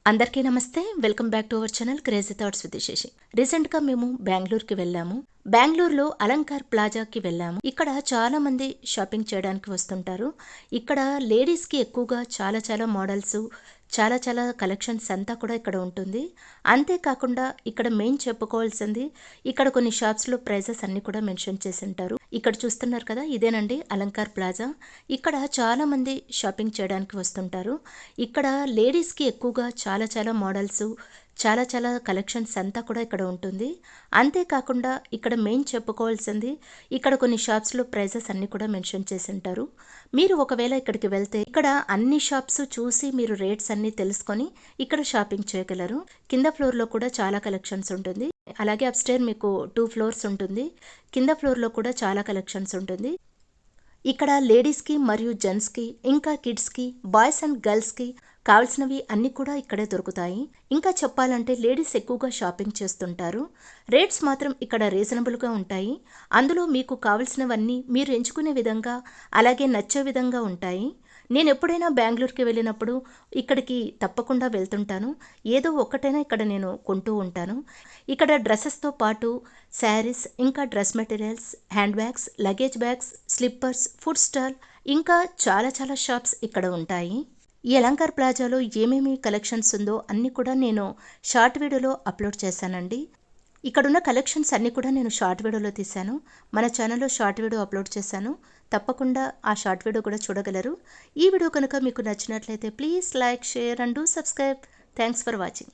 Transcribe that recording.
అందరికీ నమస్తే. Welcome back to our channel crazy thoughts with Shashi. Recent గా మేము బెంగళూరుకి వెళ్ళాము. బెంగళూరులో అలంకార్ ప్లాజాకి వెళ్ళాము. ఇక్కడ చాలా మంది షాపింగ్ చేయడానికి వస్తుంటారు. ఇక్కడ లేడీస్ కి ఎక్కువగా చాలా మోడల్స్, చాలా కలెక్షన్స్ అంతా కూడా ఇక్కడ ఉంటుంది. అంతేకాకుండా ఇక్కడ మెయిన్ చెప్పుకోవాల్సింది, ఇక్కడ కొన్ని షాప్స్ లో ప్రైజెస్ అన్ని కూడా మెన్షన్ చేసి ఉంటారు. ఇక్కడ చూస్తున్నారు కదా, ఇదేనండి అలంకార్ ప్లాజా. ఇక్కడ చాలా మంది షాపింగ్ చేయడానికి వస్తుంటారు. ఇక్కడ లేడీస్ కి ఎక్కువగా చాలా మోడల్స్, చాలా కలెక్షన్స్ అంతా కూడా ఇక్కడ ఉంటుంది. అంతేకాకుండా ఇక్కడ మెయిన్ చెప్పుకోవాల్సింది, ఇక్కడ కొన్ని షాప్స్లో ప్రైజెస్ అన్ని కూడా మెన్షన్ చేసి ఉంటారు. మీరు ఒకవేళ ఇక్కడికి వెళ్తే ఇక్కడ అన్ని షాప్స్ చూసి మీరు రేట్స్ అన్ని తెలుసుకొని ఇక్కడ షాపింగ్ చేయగలరు. కింద ఫ్లోర్లో కూడా చాలా కలెక్షన్స్ ఉంటుంది. అలాగే అప్స్టైర్ మీకు 2 ఫ్లోర్స్ ఉంటుంది. కింద ఫ్లోర్లో కూడా చాలా కలెక్షన్స్ ఉంటుంది. ఇక్కడ లేడీస్కి మరియు జెంట్స్కి, ఇంకా కిడ్స్కి, బాయ్స్ అండ్ గర్ల్స్కి కావాల్సినవి అన్నీ కూడా ఇక్కడే దొరుకుతాయి. ఇంకా చెప్పాలంటే లేడీస్ ఎక్కువగా షాపింగ్ చేస్తుంటారు. రేట్స్ మాత్రం ఇక్కడ రీజనబుల్గా ఉంటాయి. అందులో మీకు కావాల్సినవన్నీ మీరు ఎంచుకునే విధంగా, అలాగే నచ్చే విధంగా ఉంటాయి. నేను ఎప్పుడైనా బెంగళూరుకి వెళ్ళినప్పుడు ఇక్కడికి తప్పకుండా వెళ్తుంటాను. ఏదో ఒక్కటైనా ఇక్కడ నేను కొంటూ ఉంటాను. ఇక్కడ డ్రెస్సెస్తో పాటు శారీస్, ఇంకా dress materials, hand bags, luggage bags, slippers, food stall, ఇంకా చాలా షాప్స్ ఇక్కడ ఉంటాయి. ఈ అలంకార్ ప్లాజాలో ఏమేమి కలెక్షన్స్ ఉందో అన్నీ కూడా నేను షార్ట్ వీడియోలో అప్లోడ్ చేశానండి. ఇక్కడున్న కలెక్షన్స్ అన్నీ కూడా నేను షార్ట్ వీడియోలో తీశాను. మన ఛానల్లో షార్ట్ వీడియో అప్లోడ్ చేశాను. తప్పకుండా ఆ షార్ట్ వీడియో కూడా చూడగలరు. ఈ వీడియో కనుక మీకు నచ్చినట్లయితే please like, share and do subscribe. Thanks for watching.